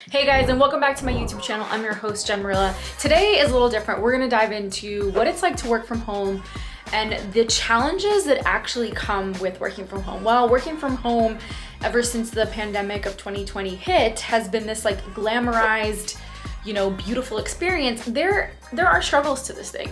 Hey guys, and welcome back to my YouTube channel. I'm your host, Jen Morilla. Today is a little different. We're gonna dive into what it's like to work from home and the challenges that actually come with working from home. Well, working from home ever since the pandemic of 2020 hit has been this like glamorized, beautiful experience. There are struggles to this thing.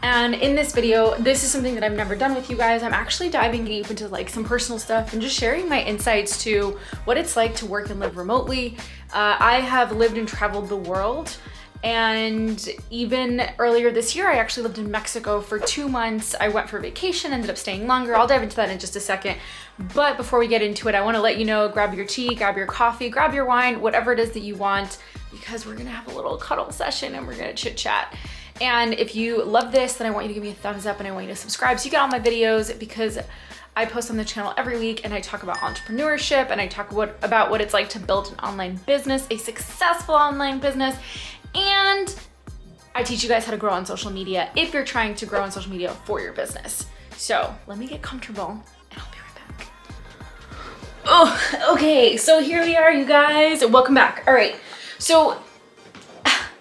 And in this video, this is something that I've never done with you guys. I'm actually diving deep into like some personal stuff and just sharing my insights to what it's like to work and live remotely. I have lived and traveled the world, and even earlier this year, I actually lived in Mexico for 2 months. I went for vacation, ended up staying longer. I'll dive into that in just a second. But before we get into it, I wanna let you know, grab your tea, grab your coffee, grab your wine, whatever it is that you want, because we're gonna have a little cuddle session and we're gonna chit chat. And if you love this, then I want you to give me a thumbs up and I want you to subscribe so you get all my videos, because I post on the channel every week and I talk about entrepreneurship and I talk about what it's like to build an online business, a successful online business, and I teach you guys how to grow on social media if you're trying to grow on social media for your business. So let me get comfortable and I'll be right back. Oh, okay, so here we are, you guys. Welcome back. All right, so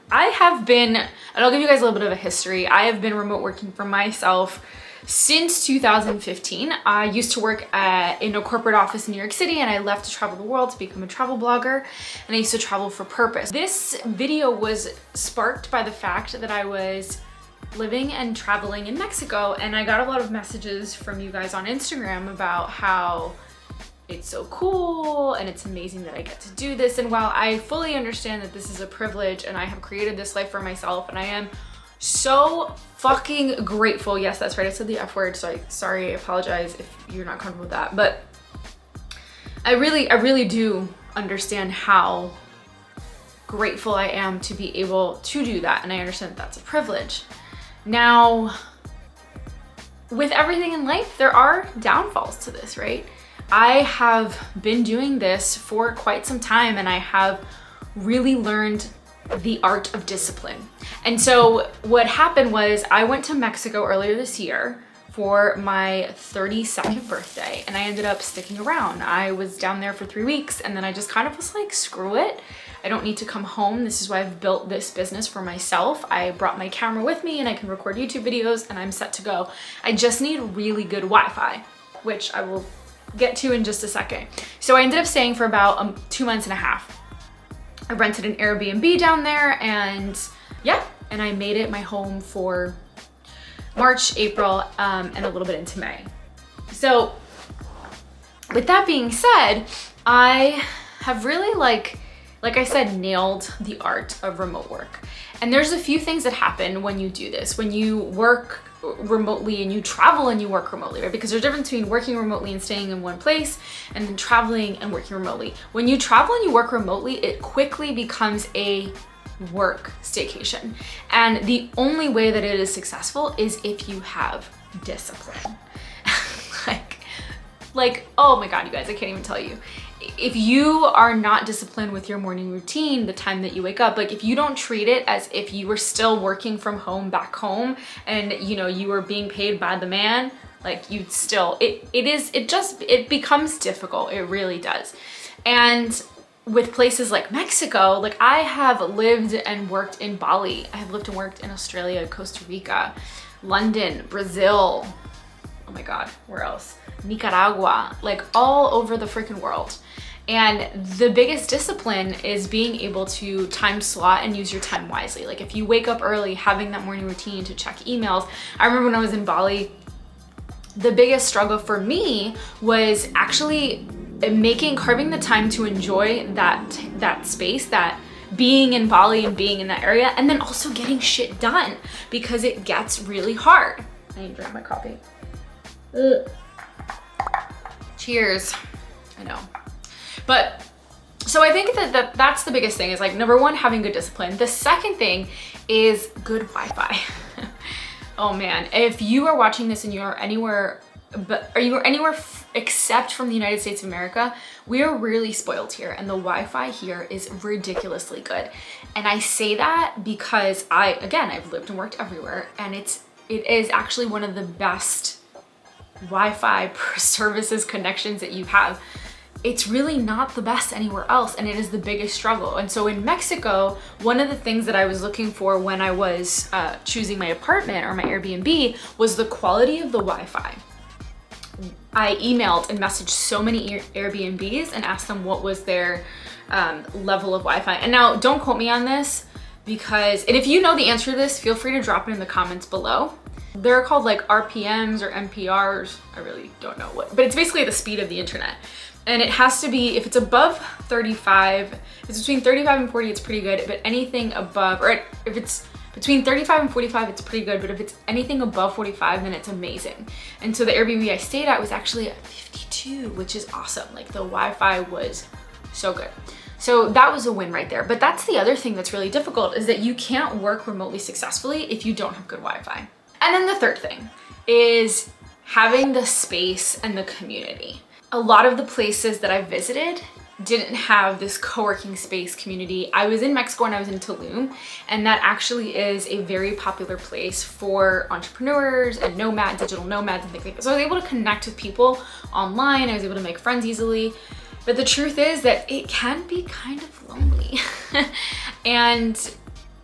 I have been, and I'll give you guys a little bit of a history. I have been remote working for myself since 2015. I used to work in a corporate office in New York City, and I left to travel the world to become a travel blogger, and I used to travel for purpose. This video was sparked by the fact that I was living and traveling in Mexico, and I got a lot of messages from you guys on Instagram about how it's so cool and it's amazing that I get to do this. And while I fully understand that this is a privilege and I have created this life for myself, and I am so fucking grateful. Yes, that's right, I said the F word, so sorry, I apologize if you're not comfortable with that. But I really do understand how grateful I am to be able to do that, and I understand that that's a privilege. Now, with everything in life, there are downfalls to this, right? I have been doing this for quite some time, and I have really learned the art of discipline. And so what happened was I went to Mexico earlier this year for my 32nd birthday, and I ended up sticking around. I was down there for 3 weeks, and then I just kind of was like, screw it. I don't need to come home. This is why I've built this business for myself. I brought my camera with me and I can record YouTube videos and I'm set to go. I just need really good Wi-Fi, which I will get to in just a second. So I ended up staying for about 2 months and a half. I rented an Airbnb down there, and yeah, and I made it my home for March, April, and a little bit into May. So with that being said, I have really like I said, nailed the art of remote work. And there's a few things that happen when you do this, when you work remotely and you travel and you work remotely, right? Because there's a difference between working remotely and staying in one place, and then traveling and working remotely. When you travel and you work remotely, it quickly becomes a work staycation. And the only way that it is successful is if you have discipline. like, oh my God, you guys, I can't even tell you. If you are not disciplined with your morning routine, the time that you wake up, like if you don't treat it as if you were still working from home back home and you were being paid by the man, like you'd still, it becomes difficult. It really does. And with places like Mexico, like I have lived and worked in Bali. I have lived and worked in Australia, Costa Rica, London, Brazil. Oh my God, where else? Nicaragua, like all over the freaking world. And the biggest discipline is being able to time slot and use your time wisely. Like if you wake up early, having that morning routine to check emails. I remember when I was in Bali, the biggest struggle for me was actually carving the time to enjoy that space, that being in Bali and being in that area, and then also getting shit done, because it gets really hard. I need to drink my coffee. Ugh. Cheers. I know. But so I think that's the biggest thing, is like, number one, having good discipline. The second thing is good Wi-Fi. Oh man, if you are watching this and you're anywhere, except from the United States of America, we are really spoiled here, and the Wi-Fi here is ridiculously good. And I say that because I've lived and worked everywhere, and it is actually one of the best Wi-Fi services connections that you have it's really not the best anywhere else, and it is the biggest struggle. And so in Mexico, one of the things that I was looking for when I was choosing my apartment or my Airbnb was the quality of the Wi-Fi. I emailed and messaged so many Airbnbs and asked them what was their level of Wi-Fi. And now don't quote me on this, because, and if you know the answer to this, feel free to drop it in the comments below. They're called like RPMs or MPRs. I really don't know what, but it's basically the speed of the internet. And it has to be, if it's above 35, if it's between 35 and 40, it's pretty good. But anything above, or if it's between 35 and 45, it's pretty good. But if it's anything above 45, then it's amazing. And so the Airbnb I stayed at was actually at 52, which is awesome. Like the Wi-Fi was so good. So that was a win right there. But that's the other thing that's really difficult, is that you can't work remotely successfully if you don't have good Wi-Fi. And then the third thing is having the space and the community. A lot of the places that I visited didn't have this co-working space community. I was in Mexico and I was in Tulum, and that actually is a very popular place for entrepreneurs and digital nomads and things like that. So I was able to connect with people online. I was able to make friends easily. But the truth is that it can be kind of lonely and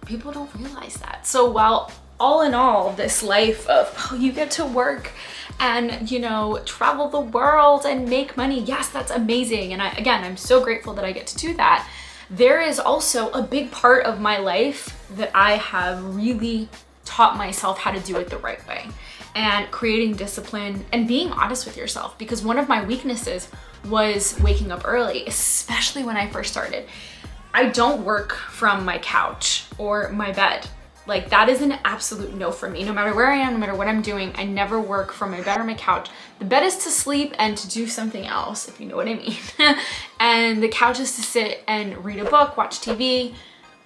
people don't realize that. So while all in all, this life of, oh, you get to work and, you know, travel the world and make money, yes, that's amazing. And I'm so grateful that I get to do that. There is also a big part of my life that I have really taught myself how to do it the right way, and creating discipline and being honest with yourself. Because one of my weaknesses was waking up early, especially when I first started. I don't work from my couch or my bed. Like, that is an absolute no for me. No matter where I am, no matter what I'm doing, I never work from my bed or my couch. The bed is to sleep and to do something else, if you know what I mean. And the couch is to sit and read a book, watch TV,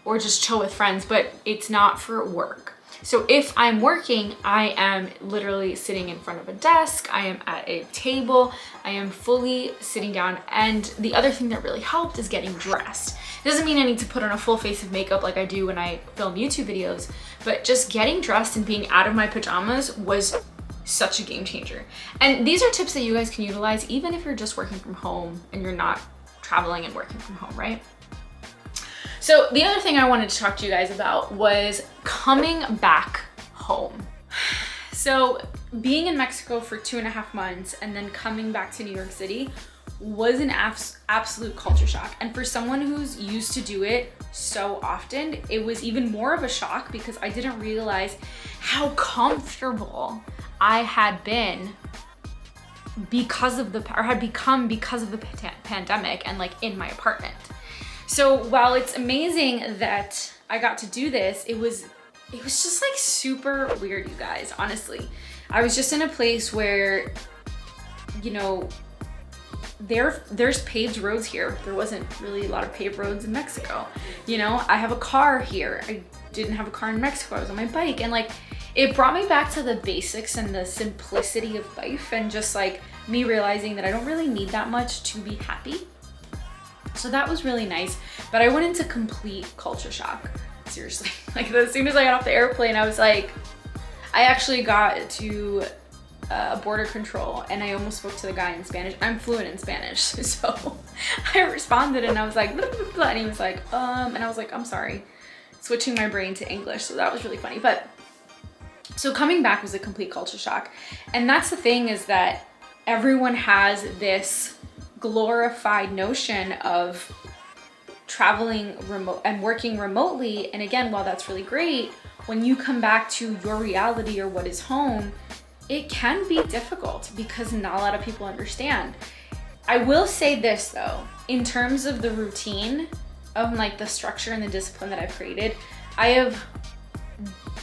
or just chill with friends, but it's not for work. So if I'm working, I am literally sitting in front of a desk, I am at a table, I am fully sitting down. And the other thing that really helped is getting dressed. It doesn't mean I need to put on a full face of makeup like I do when I film YouTube videos, but just getting dressed and being out of my pajamas was such a game changer. And these are tips that you guys can utilize even if you're just working from home and you're not traveling and working from home, right? So the other thing I wanted to talk to you guys about was coming back home. So being in Mexico for 2.5 months and then coming back to New York City was an absolute culture shock. And for someone who's used to do it so often, it was even more of a shock because I didn't realize how comfortable I had been had become because of the pandemic and like in my apartment. So while it's amazing that I got to do this, it was just like super weird, you guys, honestly. I was just in a place where, you know, there's paved roads here. There wasn't really a lot of paved roads in Mexico. You know, I have a car here. I didn't have a car in Mexico. I was on my bike, and like, it brought me back to the basics and the simplicity of life, and just like me realizing that I don't really need that much to be happy. So that was really nice, but I went into complete culture shock, seriously. Like, as soon as I got off the airplane, I was like, I actually got to border control and I almost spoke to the guy in Spanish. I'm fluent in Spanish, so I responded and I was like, blah, blah, blah, and he was like, and I was like, I'm sorry, switching my brain to English. So that was really funny. But so coming back was a complete culture shock. And that's the thing, is that everyone has this glorified notion of traveling remote and working remotely. And again, while that's really great, when you come back to your reality or what is home, it can be difficult because not a lot of people understand. I will say this though, in terms of the routine of like the structure and the discipline that I've created, I have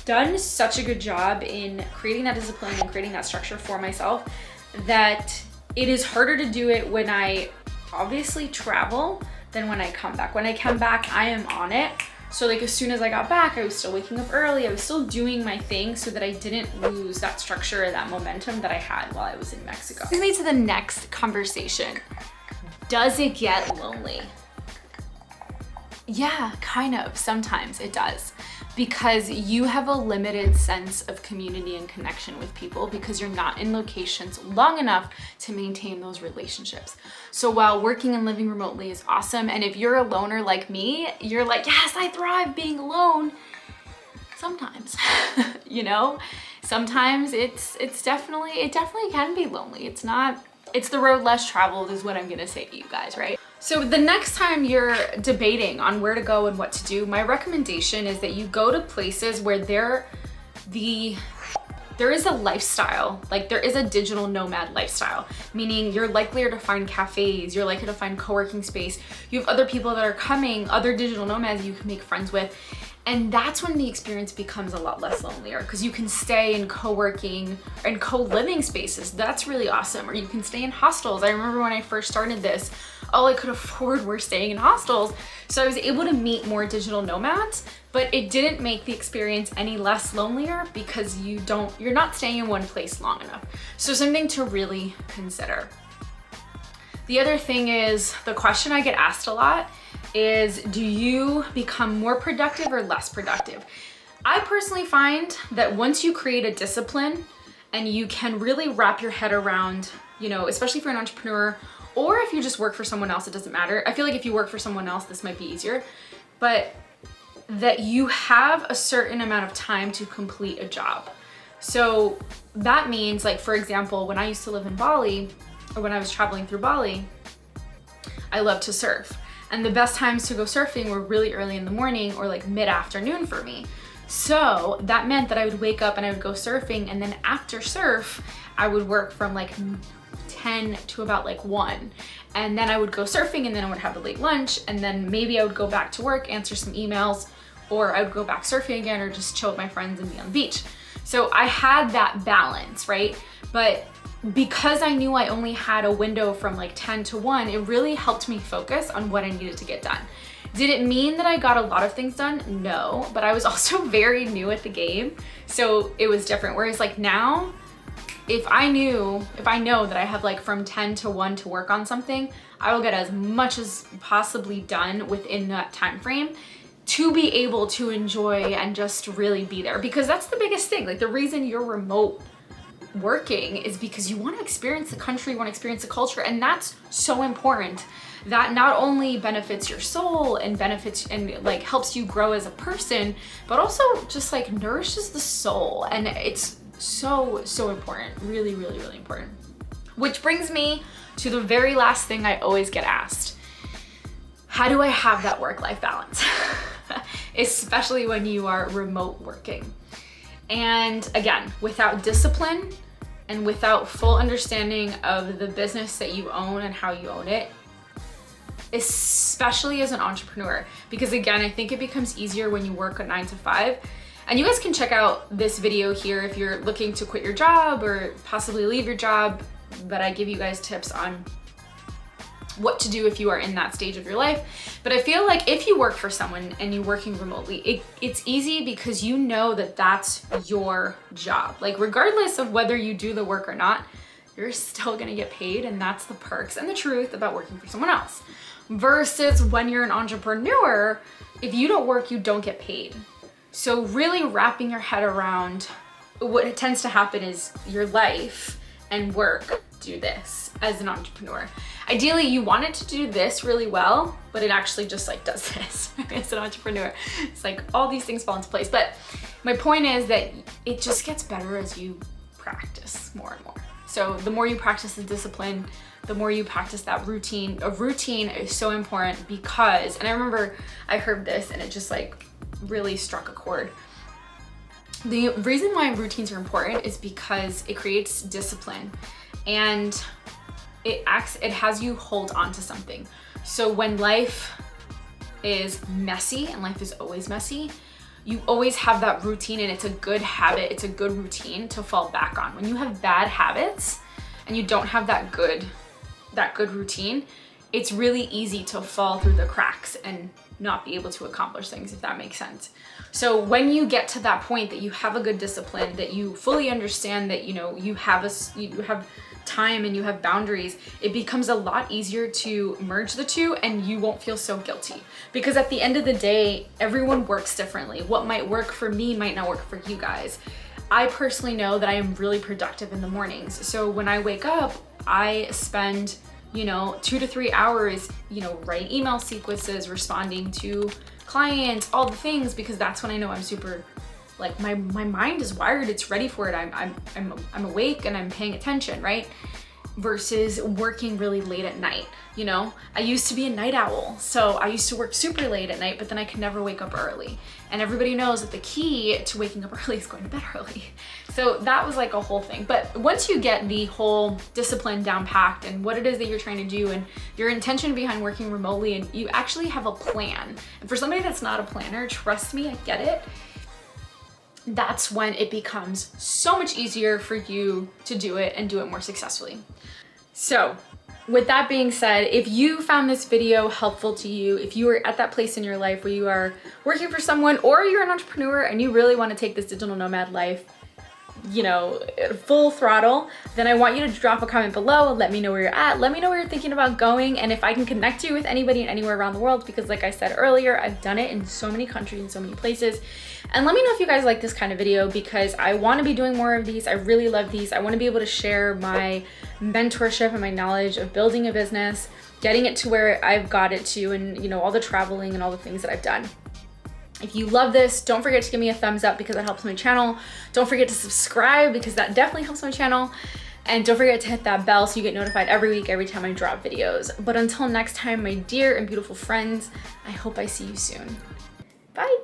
done such a good job in creating that discipline and creating that structure for myself that it is harder to do it when I obviously travel than when I come back. When I come back, I am on it. So like, as soon as I got back, I was still waking up early. I was still doing my thing so that I didn't lose that structure or that momentum that I had while I was in Mexico. This leads to the next conversation. Does it get lonely? Yeah, kind of. Sometimes it does. because you have a limited sense of community and connection with people because you're not in locations long enough to maintain those relationships. So while working and living remotely is awesome, and if you're a loner like me, you're like, yes, I thrive being alone. Sometimes, you know, sometimes it definitely can be lonely. It's the road less traveled is what I'm gonna say to you guys, right? So the next time you're debating on where to go and what to do, my recommendation is that you go to places where there is a lifestyle, like there is a digital nomad lifestyle, meaning you're likelier to find cafes, you're likely to find co-working space, you have other people that are coming, other digital nomads you can make friends with. And that's when the experience becomes a lot less lonelier because you can stay in co-working and co-living spaces. That's really awesome. Or you can stay in hostels. I remember when I first started this, all I could afford were staying in hostels. So I was able to meet more digital nomads, but it didn't make the experience any less lonelier because you're not staying in one place long enough. So something to really consider. The other thing is, the question I get asked a lot is, do you become more productive or less productive? I personally find that once you create a discipline and you can really wrap your head around, you know, especially for an entrepreneur, or if you just work for someone else, it doesn't matter. I feel like if you work for someone else, this might be easier, but that you have a certain amount of time to complete a job. So that means, like, for example, when I used to live in Bali, or when I was traveling through Bali, I loved to surf. And the best times to go surfing were really early in the morning or like mid-afternoon for me. So that meant that I would wake up and I would go surfing, and then after surf, I would work from like 10 to about like 1. And then I would go surfing, and then I would have a late lunch, and then maybe I would go back to work, answer some emails, or I would go back surfing again, or just chill with my friends and be on the beach. So I had that balance, right? But because I knew I only had a window from like 10 to 1, it really helped me focus on what I needed to get done. Did it mean that I got a lot of things done? No, but I was also very new at the game, so it was different. Whereas like now, if I know that I have like from 10 to 1 to work on something, I will get as much as possibly done within that time frame to be able to enjoy and just really be there. Because that's the biggest thing. Like, the reason you're remote working is because you want to experience the country, you want to experience the culture, and that's so important. That not only benefits your soul and benefits and like helps you grow as a person, but also just like nourishes the soul. And it's so important, really important. Which brings me to the very last thing I always get asked: how do I have that work-life balance? Especially when you are remote working. And again, without discipline and without full understanding of the business that you own and how you own it, especially as an entrepreneur, because again, I think it becomes easier when you work a 9 to 5. And you guys can check out this video here if you're looking to quit your job or possibly leave your job, but I give you guys tips on what to do if you are in that stage of your life. But I feel like if you work for someone and you're working remotely, it's easy because you know that that's your job. Like, regardless of whether you do the work or not, you're still gonna get paid, and that's the perks and the truth about working for someone else. Versus when you're an entrepreneur, if you don't work, you don't get paid. So really wrapping your head around what tends to happen is your life and work do this as an entrepreneur. Ideally, you want it to do this really well, but it actually just like does this as an entrepreneur. It's like all these things fall into place. But my point is that it just gets better as you practice more and more. So the more you practice the discipline, the more you practice that routine. A routine is so important because, and I remember I heard this and it just like really struck a chord. The reason why routines are important is because it creates discipline, and it has you hold on to something. So when life is messy, and life is always messy, you always have that routine, and it's a good habit, it's a good routine to fall back on. When you have bad habits and you don't have that good routine, it's really easy to fall through the cracks and not be able to accomplish things, if that makes sense. So when you get to that point that you have a good discipline, that you fully understand that, you know, you have time and you have boundaries, it becomes a lot easier to merge the two and you won't feel so guilty. Because at the end of the day, everyone works differently. What might work for me might not work for you guys. I personally know that I am really productive in the mornings. So when I wake up, I spend, 2 to 3 hours, writing email sequences, responding to clients, all the things, because that's when I know I'm super, like, my mind is wired, it's ready for it. I'm awake and I'm paying attention, right? Versus working really late at night. I used to be a night owl, so I used to work super late at night, but then I could never wake up early. And everybody knows that the key to waking up early is going to bed early. So that was like a whole thing. But once you get the whole discipline down packed and what it is that you're trying to do and your intention behind working remotely, and you actually have a plan. And for somebody that's not a planner, trust me, I get it. That's when it becomes so much easier for you to do it and do it more successfully. So with that being said, if you found this video helpful to you, if you are at that place in your life where you are working for someone or you're an entrepreneur and you really want to take this digital nomad life, full throttle, then I want you to drop a comment below. Let me know where you're at. Let me know where you're thinking about going, and if I can connect you with anybody and anywhere around the world, because like I said earlier, I've done it in so many countries and so many places. And let me know if you guys like this kind of video, because I want to be doing more of these. I really love these. I want to be able to share my mentorship and my knowledge of building a business, getting it to where I've got it to, and all the traveling and all the things that I've done. If you love this, don't forget to give me a thumbs up because that helps my channel. Don't forget to subscribe because that definitely helps my channel. And don't forget to hit that bell so you get notified every week, every time I drop videos. But until next time, my dear and beautiful friends, I hope I see you soon. Bye.